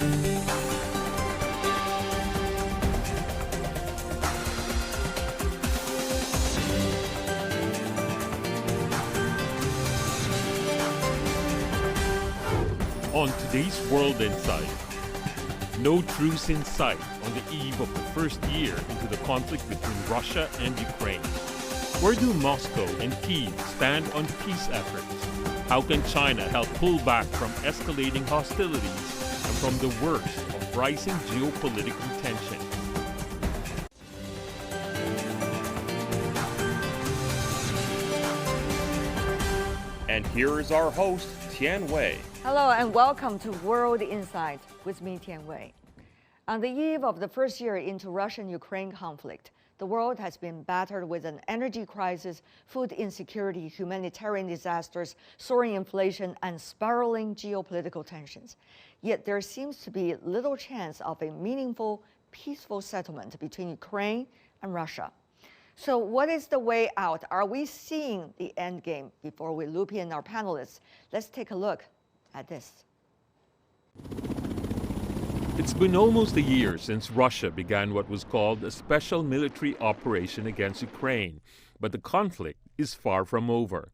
On today's World Insight, no truce in sight on the eve of the first year into the conflict between Russia and Ukraine. Where do Moscow and Kyiv stand on peace efforts? How can China help pull back from escalating hostilities and from the worst of rising geopolitical tension? And here is our host, Tian Wei. Hello and welcome to World Insight with me, Tian Wei. On the eve of the first year into Russian-Ukraine conflict, the world has been battered with an energy crisis, food insecurity, humanitarian disasters, soaring inflation, and spiraling geopolitical tensions. Yet there seems to be little chance of a meaningful, peaceful settlement between Ukraine and Russia. So what is the way out? Are we seeing the end game? Before we loop in our panelists, let's take a look at this. It's been almost a year since Russia began what was called a special military operation against Ukraine, but the conflict is far from over.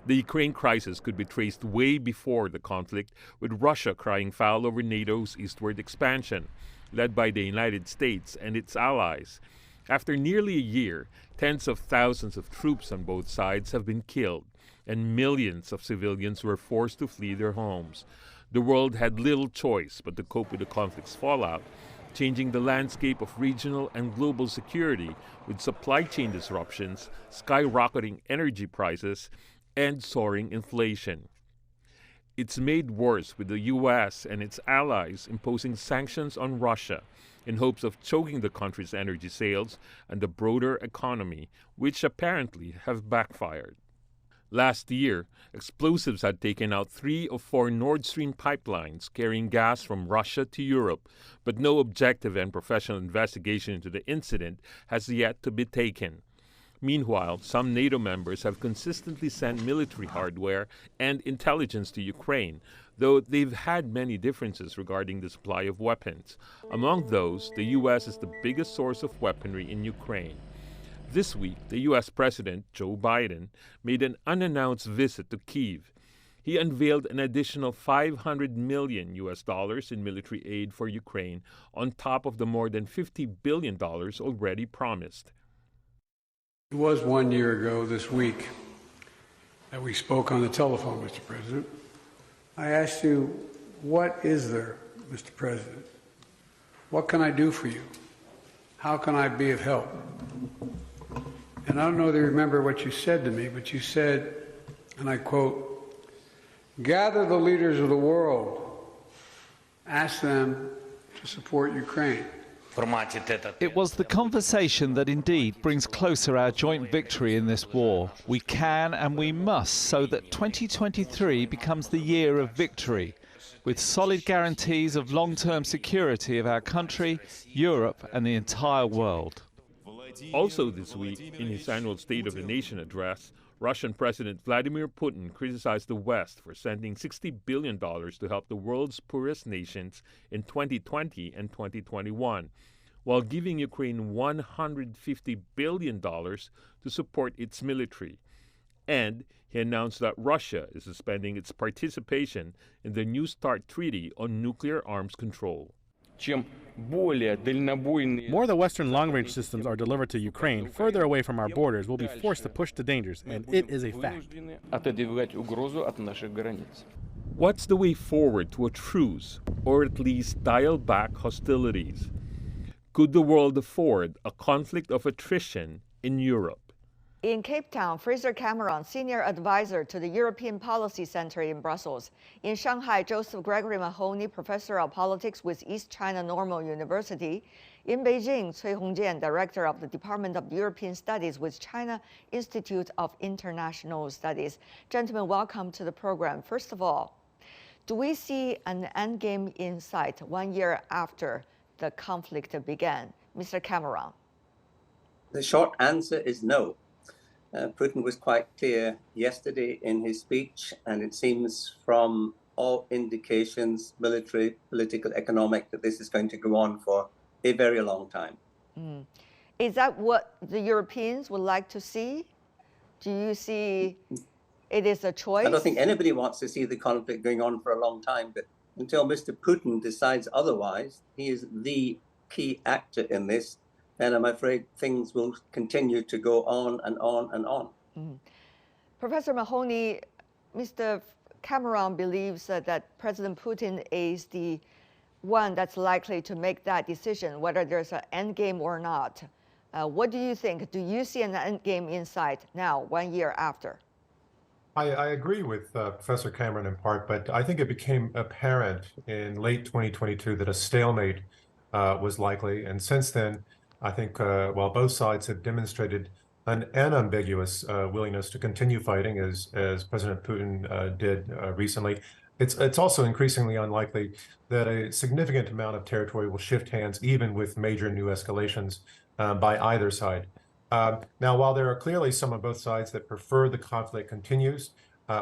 The Ukraine crisis could be traced way before the conflict, with Russia crying foul over NATO's eastward expansion, led by the United States and its allies. After nearly a year, tens of thousands of troops on both sides have been killed, and millions of civilians were forced to flee their homes. The world had little choice but to cope with the conflict's fallout, changing the landscape of regional and global security with supply chain disruptions, skyrocketing energy prices, and soaring inflation. It's made worse with the U.S. and its allies imposing sanctions on Russia in hopes of choking the country's energy sales and the broader economy, which apparently have backfired. Last year, explosives had taken out 3 of 4 Nord Stream pipelines carrying gas from Russia to Europe, but no objective and professional investigation into the incident has yet to be taken. Meanwhile, some NATO members have consistently sent military hardware and intelligence to Ukraine, though they've had many differences regarding the supply of weapons. Among those, the U.S. is the biggest source of weaponry in Ukraine. This week, the U.S. President, Joe Biden, made an unannounced visit to Kyiv. He unveiled an additional $500 million in military aid for Ukraine on top of the more than $50 billion already promised. It was 1 year ago this week that we spoke on the telephone, Mr. President. I asked you, what is there, Mr. President? What can I do for you? How can I be of help? And I don't know if you remember what you said to me, but you said, and I quote, "Gather the leaders of the world, ask them to support Ukraine." It was the conversation that indeed brings closer our joint victory in this war. We can and we must, so that 2023 becomes the year of victory, with solid guarantees of long-term security of our country, Europe, and the entire world. Also this week, in his annual State of the Nation address, Russian President Vladimir Putin criticized the West for sending $60 billion to help the world's poorest nations in 2020 and 2021, while giving Ukraine $150 billion to support its military. And he announced that Russia is suspending its participation in the New START Treaty on nuclear arms control. More the Western long-range systems are delivered to Ukraine further away from our borders, we'll be forced to push the dangers, and it is a fact. What's the way forward to a truce, or at least dial back hostilities? Could the world afford a conflict of attrition in Europe? In Cape Town, Fraser Cameron, Senior Advisor to the European Policy Center in Brussels. In Shanghai, Joseph Gregory Mahoney, Professor of Politics with East China Normal University. In Beijing, Cui Hongjian, Director of the Department of European Studies with China Institute of International Studies. Gentlemen, welcome to the program. First of all, do we see an endgame in sight 1 year after the conflict began? Mr. Cameron. The short answer is no. Putin was quite clear yesterday in his speech, and it seems from all indications, military, political, economic, that this is going to go on for a very long time. Is that what the Europeans would like to see? Do you see it is a choice? I don't think anybody wants to see the conflict going on for a long time, but until Mr. Putin decides otherwise, he is the key actor in this, and I'm afraid things will continue to go on and on and on. Professor Mahoney, Mr. Cameron believes that President Putin is the one that's likely to make that decision, whether there's an end game or not. What do you think? Do you see an end game in sight now, 1 year after? I agree with Professor Cameron in part, but I think it became apparent in late 2022 that a stalemate was likely. And since then, I think while both sides have demonstrated an unambiguous willingness to continue fighting, as President Putin did recently, it's also increasingly unlikely that a significant amount of territory will shift hands, even with major new escalations by either side. Now, while there are clearly some on both sides that prefer the conflict continues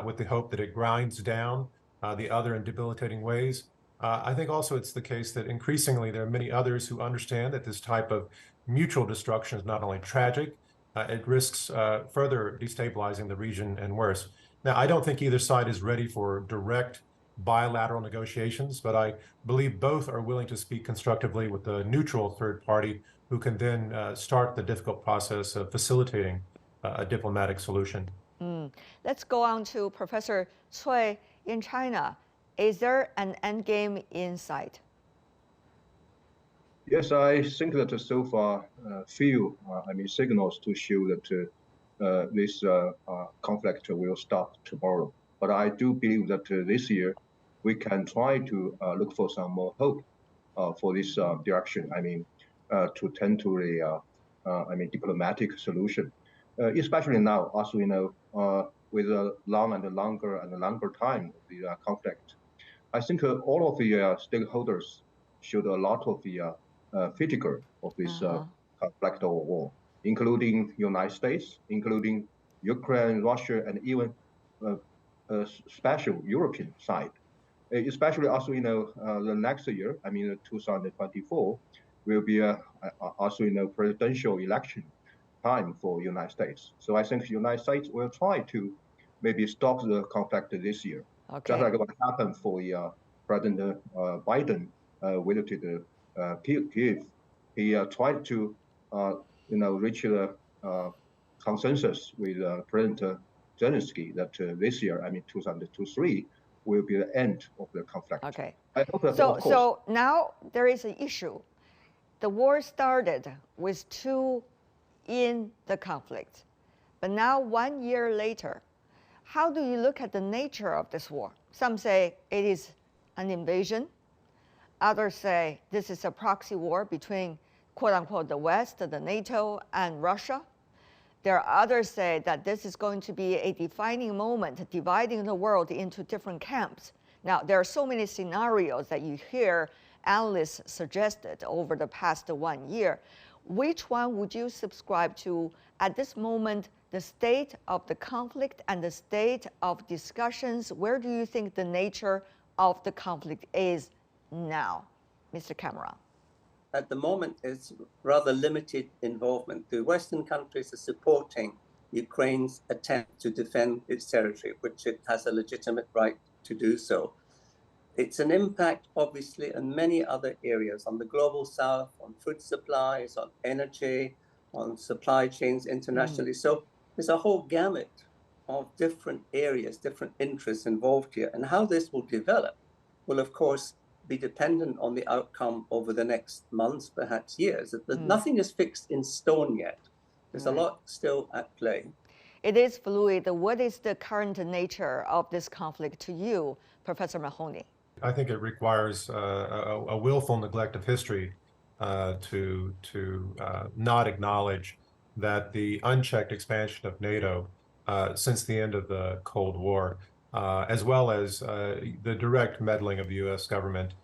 with the hope that it grinds down the other in debilitating ways, I think also it's the case that increasingly there are many others who understand that this type of mutual destruction is not only tragic, it risks further destabilizing the region and worse. Now, I don't think either side is ready for direct bilateral negotiations, but I believe both are willing to speak constructively with a neutral third party who can then start the difficult process of facilitating a diplomatic solution. Let's go on to Professor Cui in China. Is there an endgame in sight? Yes, I think that so far few signals to show that this conflict will stop tomorrow. But I do believe that this year we can try to look for some more hope for this direction. To tend to a diplomatic solution, especially now, as we know, with a longer time of the conflict. I think all of the stakeholders showed a lot of the fatigue of this conflict or war, including United States, including Ukraine, Russia, and even special European side. Especially also, the next year, 2024, will be also presidential election time for United States. So I think the United States will try to maybe stop the conflict this year. Okay. Just like what happened for President Biden visited Kyiv. He tried to reach the consensus with President Zelensky that this year, 2023, will be the end of the conflict. Okay. I hope that, so now there is an issue. The war started with two in the conflict, but now 1 year later, how do you look at the nature of this war? Some say it is an invasion. Others say this is a proxy war between, quote unquote, the West, the NATO, and Russia. There are others say that this is going to be a defining moment, dividing the world into different camps. Now, there are so many scenarios that you hear analysts suggested over the past 1 year. Which one would you subscribe to at this moment, the state of the conflict and the state of discussions? Where do you think the nature of the conflict is now, Mr. Cameron? At the moment, it's rather limited involvement. The Western countries are supporting Ukraine's attempt to defend its territory, which it has a legitimate right to do so. It's an impact, obviously, in many other areas, on the global south, on food supplies, on energy, on supply chains internationally. So there's a whole gamut of different areas, different interests involved here. And how this will develop will, of course, be dependent on the outcome over the next months, perhaps years. Nothing is fixed in stone yet. There's a lot still at play. It is fluid. What is the current nature of this conflict to you, Professor Mahoney? I think it requires a willful neglect of history to not acknowledge that the unchecked expansion of NATO since the end of the Cold War, as well as the direct meddling of the U.S. government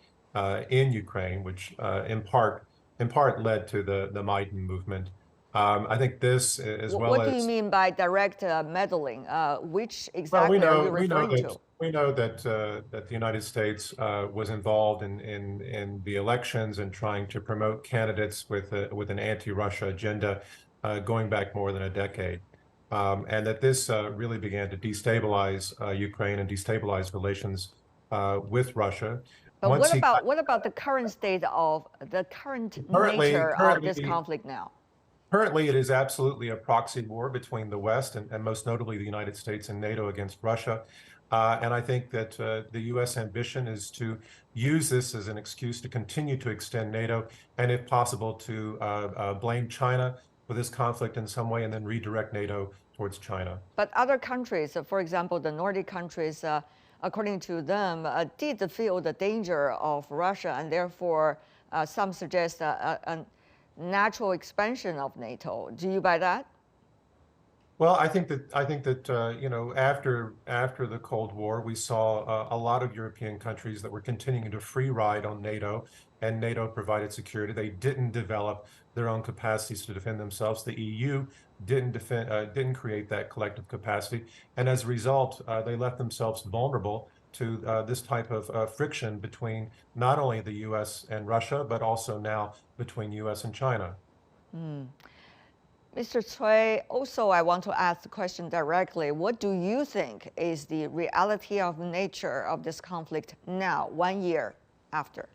in Ukraine, which in part led to the Maidan movement, I think this, as well What as do you mean by direct meddling? Which exactly are you referring to? We know that that the United States was involved in the elections and trying to promote candidates with an anti-Russia agenda going back more than a decade, and that this really began to destabilize Ukraine and destabilize relations with Russia. But what about the current state of the current nature of this conflict now? Currently, it is absolutely a proxy war between the West and most notably the United States and NATO against Russia. And I think that the U.S. ambition is to use this as an excuse to continue to extend NATO and, if possible, to blame China for this conflict in some way and then redirect NATO towards China. But other countries, for example, the Nordic countries, according to them, did feel the danger of Russia, and therefore some suggest a natural expansion of NATO. Do you buy that? Well, I think that you know, after the Cold War, we saw a lot of European countries that were continuing to free ride on NATO, and NATO provided security. They didn't develop their own capacities to defend themselves. The EU didn't create that collective capacity, and as a result, they left themselves vulnerable to this type of friction between not only the U.S. and Russia, but also now between U.S. and China. Mr. Cui, also I want to ask the question directly. What do you think is the reality of nature of this conflict now, 1 year after?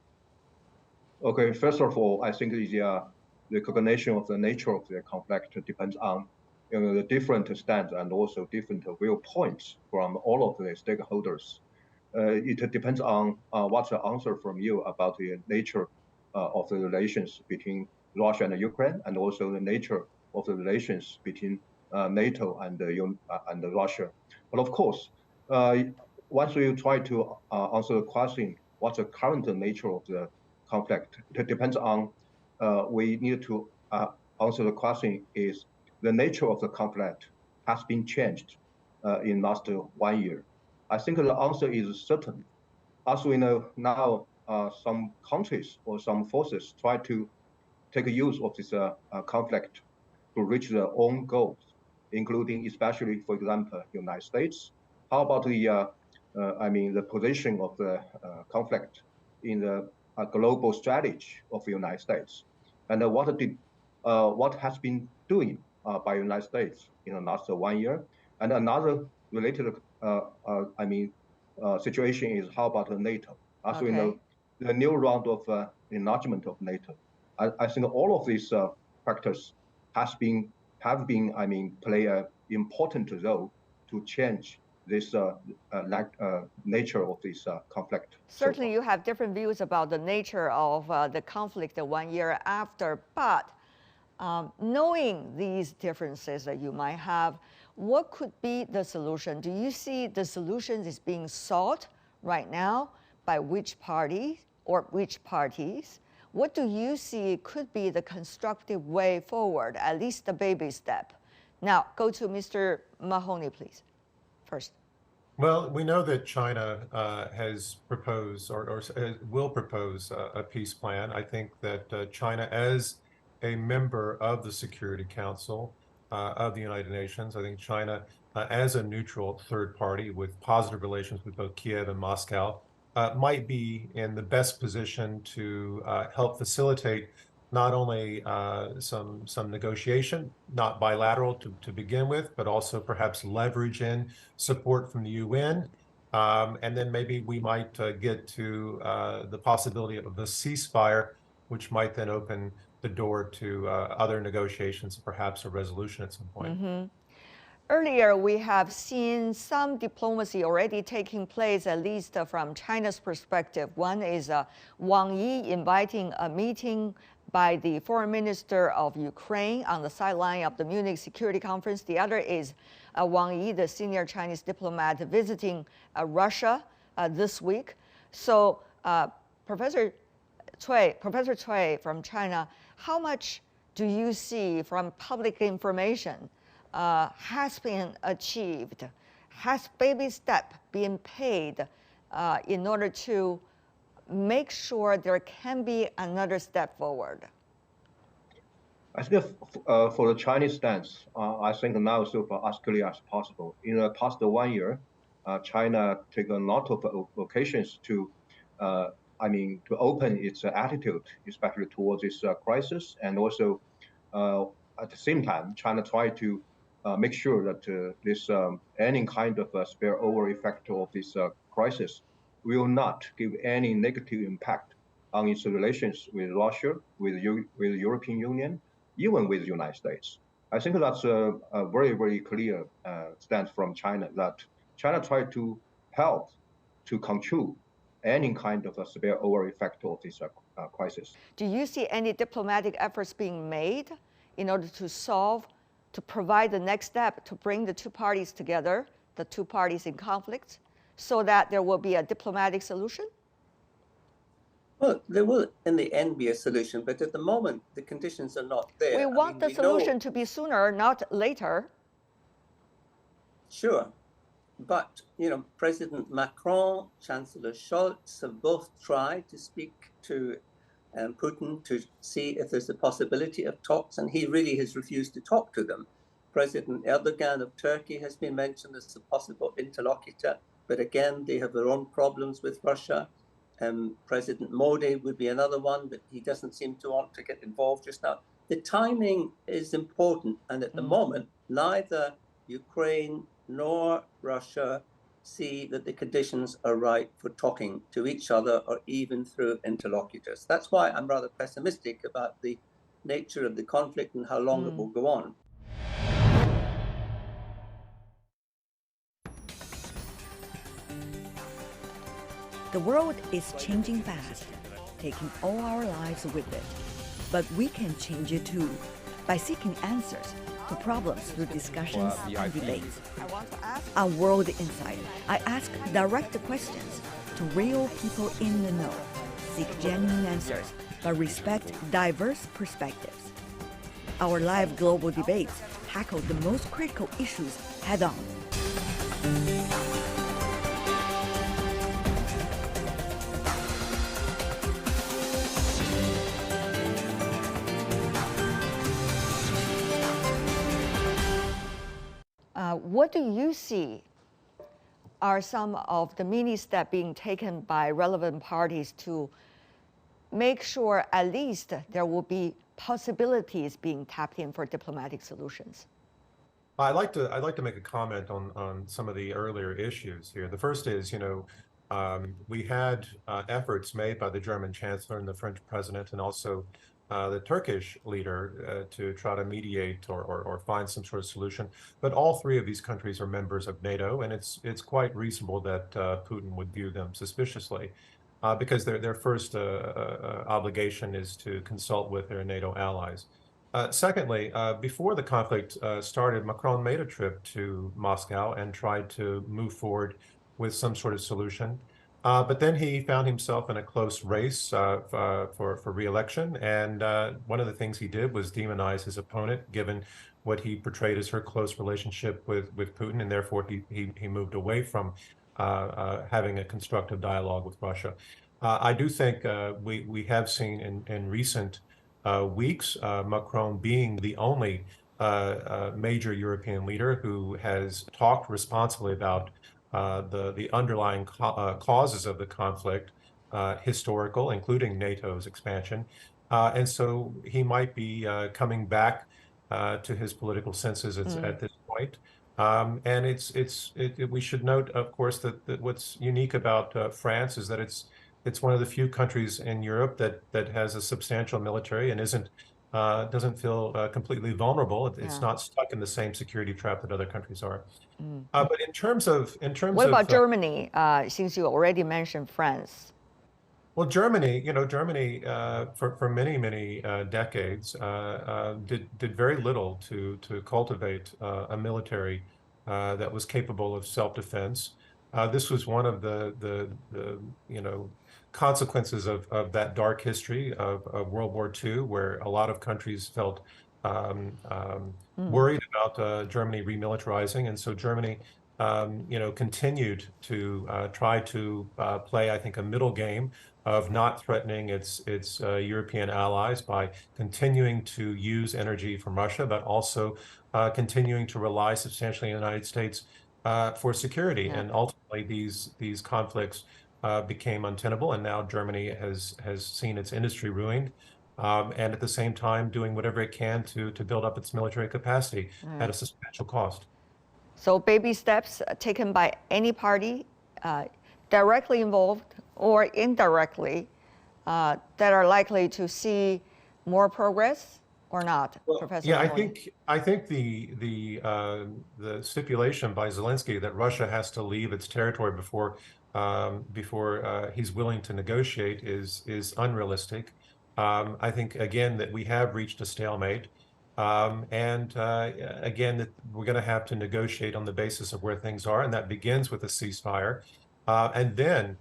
Okay, first of all, I think the recognition of the nature of the conflict depends on the different stands and also different viewpoints from all of the stakeholders. It depends on what's the answer from you about the nature of the relations between Russia and Ukraine, and also the nature of the relations between NATO and Russia. But of course, once you try to answer the question, what's the current nature of the conflict, it depends on, we need to answer the question is the nature of the conflict has been changed in last 1 year. I think the answer is certain. As we know now, some countries or some forces try to take use of this conflict to reach their own goals, including especially, for example, United States. How about the position of the conflict in the global strategy of the United States, and what has been doing by the United States in the last 1 year? And another related situation is how about NATO? As we know, the new round of enlargement of NATO. I think all of these factors have been play an important role to change this nature of this conflict. Certainly, you have different views about the nature of the conflict 1 year after, but knowing these differences that you might have, what could be the solution? Do you see the solution is being sought right now by which party or which parties? What do you see could be the constructive way forward, at least the baby step? Now, go to Mr. Mahoney, please, first. Well, we know that China has proposed or will propose a peace plan. I think that China, as a member of the Security Council of the United Nations, I think China, as a neutral third party with positive relations with both Kiev and Moscow, might be in the best position to help facilitate not only some negotiation, not bilateral to begin with, but also perhaps leverage in support from the UN. And then maybe we might get to the possibility of a ceasefire, which might then open the door to other negotiations, perhaps a resolution at some point. Mm-hmm. Earlier, we have seen some diplomacy already taking place, at least from China's perspective. One is Wang Yi inviting a meeting by the foreign minister of Ukraine on the sideline of the Munich Security Conference. The other is Wang Yi, the senior Chinese diplomat, visiting Russia this week. So, Professor Cui from China, how much do you see from public information has been achieved? Has baby step been paid in order to make sure there can be another step forward? I think for the Chinese stance, I think now so far as clear as possible. In the past 1 year, China take a lot of occasions to, to open its attitude, especially towards this crisis, and also at the same time, China try to make sure that this any kind of spillover effect of this crisis will not give any negative impact on its relations with Russia, with the European Union, even with the United States. I think that's a very, very clear stance from China that China tried to help to control any kind of a spillover effect of this crisis. Do you see any diplomatic efforts being made in order to solve, to provide the next step to bring the two parties together, the two parties in conflict, so that there will be a diplomatic solution? Well, there will in the end be a solution, but at the moment, the conditions are not there. We want the solution to be sooner, not later. Sure. But, President Macron, Chancellor Scholz have both tried to speak to Putin to see if there's a possibility of talks, and he really has refused to talk to them. President Erdogan of Turkey has been mentioned as a possible interlocutor, but again, they have their own problems with Russia. President Modi would be another one, but he doesn't seem to want to get involved just now. The timing is important, and at the moment, neither Ukraine nor Russia see that the conditions are right for talking to each other or even through interlocutors. That's why I'm rather pessimistic about the nature of the conflict and how long it will go on. The world is changing fast, taking all our lives with it. But we can change it too, by seeking answers to problems through discussions and debates. On World Insight, I ask direct questions to real people in the know, seek genuine answers, but respect diverse perspectives. Our live global debates tackle the most critical issues head-on. What do you see are some of the mini steps being taken by relevant parties to make sure at least there will be possibilities being tapped in for diplomatic solutions? I'd like to make a comment on some of the earlier issues here. The first is, we had efforts made by the German Chancellor and the French President and also the Turkish leader to try to mediate or find some sort of solution. But all three of these countries are members of NATO, and it's quite reasonable that Putin would view them suspiciously because their first obligation is to consult with their NATO allies. Secondly, before the conflict started, Macron made a trip to Moscow and tried to move forward with some sort of solution. But then he found himself in a close race for re-election. And one of the things he did was demonize his opponent, given what he portrayed as her close relationship with Putin. And therefore, he moved away from having a constructive dialogue with Russia. I do think we have seen in recent weeks, Macron being the only major European leader who has talked responsibly about the underlying causes of the conflict, historical, including NATO's expansion. And so he might be coming back to his political senses at this point. And we should note, of course, that what's unique about France is that it's one of the few countries in Europe that has a substantial military and doesn't feel completely vulnerable. It's not stuck in the same security trap that other countries are. But in terms of what about Germany? Since you already mentioned France. Well, Germany, for many decades did very little to cultivate a military that was capable of self-defense. This was one of the consequences of that dark history of World War II, where a lot of countries felt worried about Germany remilitarizing, and so Germany, continued to try to play, I think, a middle game of not threatening its European allies by continuing to use energy from Russia, but also continuing to rely substantially on the United States for security. Yeah. And ultimately, these conflicts became untenable, and now Germany has seen its industry ruined, and at the same time doing whatever it can to build up its military capacity at a substantial cost. So baby steps taken by any party directly involved or indirectly that are likely to see more progress or not, Professor? Yeah, Mahoney? I think the stipulation by Zelensky that Russia has to leave its territory before he's willing to negotiate is unrealistic. I think again that we have reached a stalemate, and again that we're going to have to negotiate on the basis of where things are, and that begins with a ceasefire, and then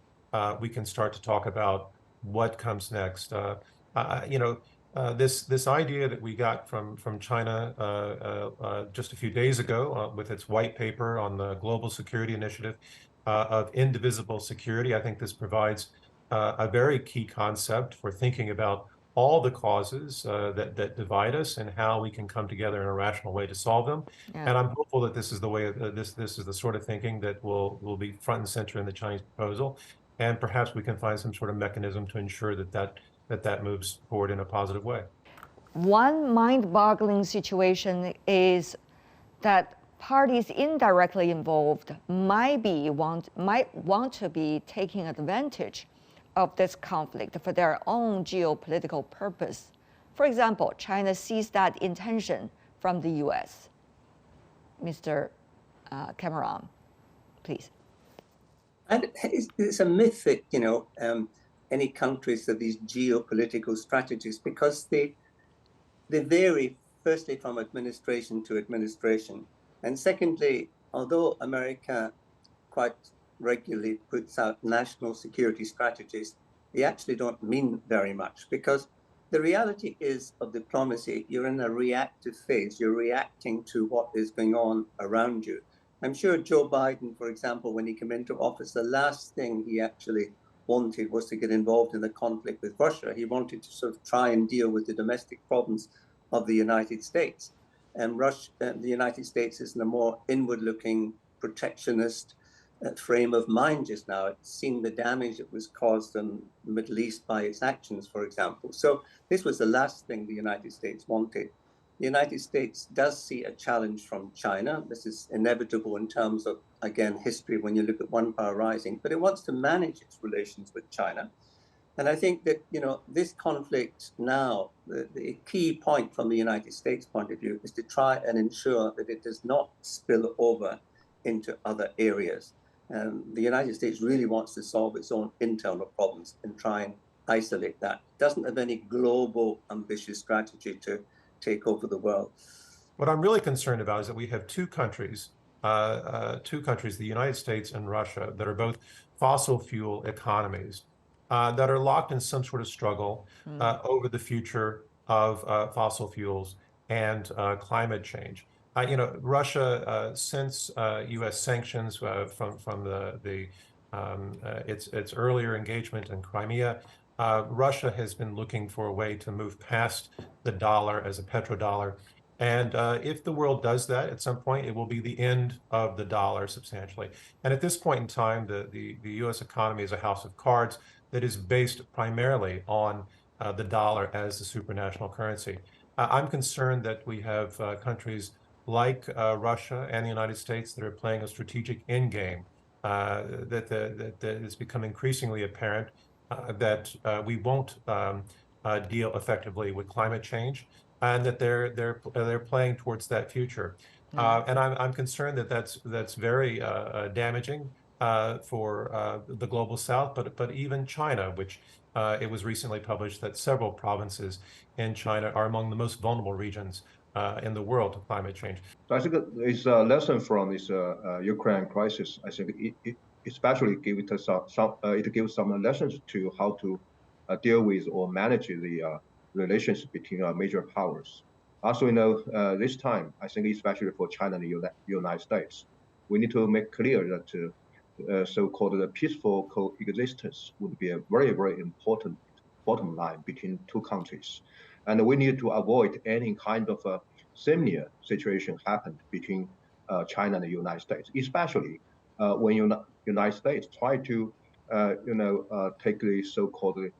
we can start to talk about what comes next. You know. This idea that we got from China just a few days ago with its white paper on the global security initiative of indivisible security, I think this provides a very key concept for thinking about all the causes that divide us and how we can come together in a rational way to solve them. Yeah. And I'm hopeful that this is the way this is the sort of thinking that will be front and center in the Chinese proposal, and perhaps we can find some sort of mechanism to ensure that moves forward in a positive way. One mind-boggling situation is that parties indirectly involved might want to be taking advantage of this conflict for their own geopolitical purpose. For example, China sees that intention from the U.S. Mr. Cameron, please. And it's a myth that, any countries have these geopolitical strategies because they vary, firstly, from administration to administration. And secondly, although America quite regularly puts out national security strategies, they actually don't mean very much, because the reality is of diplomacy, you're in a reactive phase. You're reacting to what is going on around you. I'm sure Joe Biden, for example, when he came into office, the last thing he actually wanted was to get involved in the conflict with Russia. He wanted to sort of try and deal with the domestic problems of the United States. And the United States is in a more inward-looking, protectionist frame of mind just now. It's seen the damage that was caused in the Middle East by its actions, for example. So this was the last thing the United States wanted. The United States does see a challenge from China. This is inevitable in terms of, again, history when you look at one power rising, but it wants to manage its relations with China. And I think that, this conflict now, the key point from the United States point of view is to try and ensure that it does not spill over into other areas. The United States really wants to solve its own internal problems and try and isolate that. It doesn't have any global ambitious strategy to take over the world. What I'm really concerned about is that we have two countries, the United States and Russia, that are both fossil fuel economies that are locked in some sort of struggle over the future of fossil fuels and climate change. Russia, since U.S. sanctions from its earlier engagement in Crimea, Russia has been looking for a way to move past the dollar as a petrodollar. And if the world does that at some point, it will be the end of the dollar substantially. And at this point in time, the U.S. economy is a house of cards that is based primarily on the dollar as the supranational currency. I'm concerned that we have countries like Russia and the United States that are playing a strategic endgame that is becoming increasingly apparent that we won't deal effectively with climate change, and that they're playing towards that future. And I'm concerned that that's very damaging for the global South, but even China, which it was recently published that several provinces in China are among the most vulnerable regions in the world to climate change. So I think it's a lesson from this Ukraine crisis. I think it especially gives some lessons to how to deal with or manage the relations between major powers. Also, this time, I think especially for China and the United States, we need to make clear that so-called peaceful coexistence would be a very, very important bottom line between two countries. And we need to avoid any kind of a similar situation happen between China and the United States, especially when United States try to, take the so-called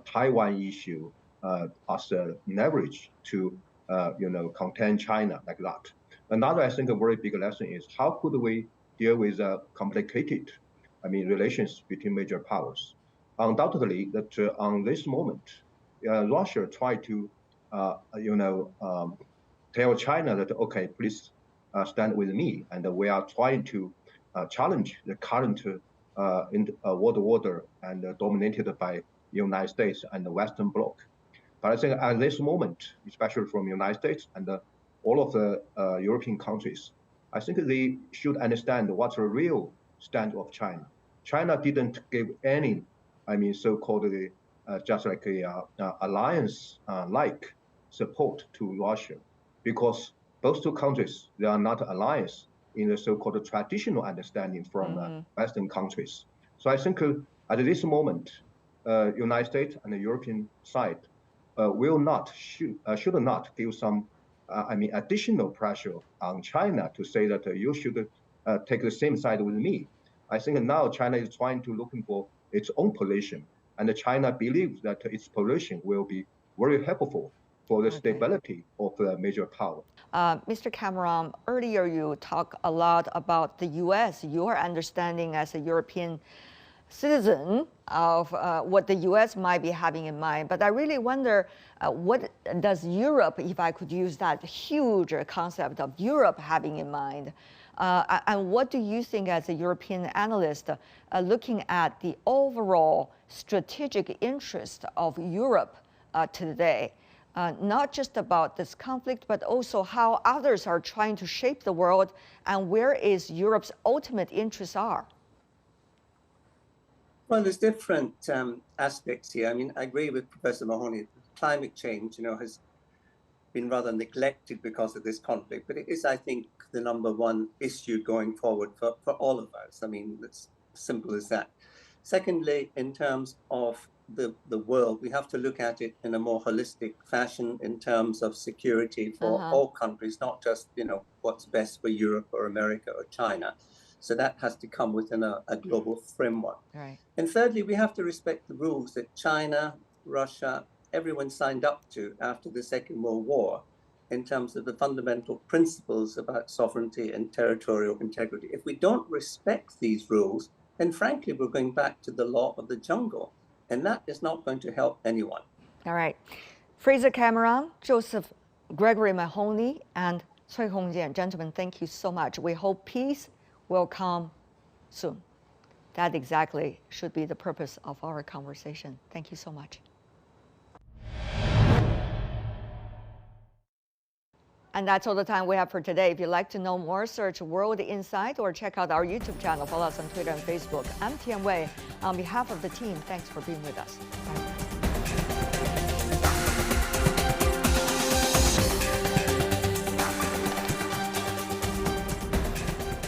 Taiwan issue as a leverage to, contain China like that. Another, I think, a very big lesson is how could we deal with complicated, relations between major powers. Undoubtedly, that on this moment, Russia tried to, tell China that, okay, please stand with me, and we are trying to challenge the current world order and dominated by United States and the Western Bloc. But I think at this moment, especially from the United States and all of the European countries, I think they should understand what's the real stand of China. China didn't give any, so-called just like a alliance-like support to Russia, because both two countries, they are not allies in the so-called traditional understanding from Western countries. So I think at this moment, United States and the European side should not give some additional pressure on China to say that you should take the same side with me. I think now China is trying to looking for its own position, and China believes that its position will be very helpful for the stability of the major power. Mr. Cameron, earlier you talked a lot about the U.S., your understanding as a European citizen of what the U.S. might be having in mind. But I really wonder, what does Europe, if I could use that huge concept of Europe having in mind? And what do you think as a European analyst, looking at the overall strategic interest of Europe today? Not just about this conflict, but also how others are trying to shape the world, and where is Europe's ultimate interests are? Well, there's different aspects here. I agree with Professor Mahoney. Climate change, has been rather neglected because of this conflict, but it is, I think, the number one issue going forward for all of us. It's simple as that. Secondly, in terms of the world, we have to look at it in a more holistic fashion in terms of security for all countries, not just, what's best for Europe or America or China. So that has to come within a global framework. Right. And thirdly, we have to respect the rules that China, Russia, everyone signed up to after the Second World War in terms of the fundamental principles about sovereignty and territorial integrity. If we don't respect these rules, then frankly, we're going back to the law of the jungle. And that is not going to help anyone. All right. Fraser Cameron, Joseph Gregory Mahoney, and Cui Hongjian, gentlemen, thank you so much. We hope peace will come soon. That exactly should be the purpose of our conversation. Thank you so much. And that's all the time we have for today. If you'd like to know more, search World Insight or check out our YouTube channel. Follow us on Twitter and Facebook. I'm Tian Wei. On behalf of the team, thanks for being with us. Bye.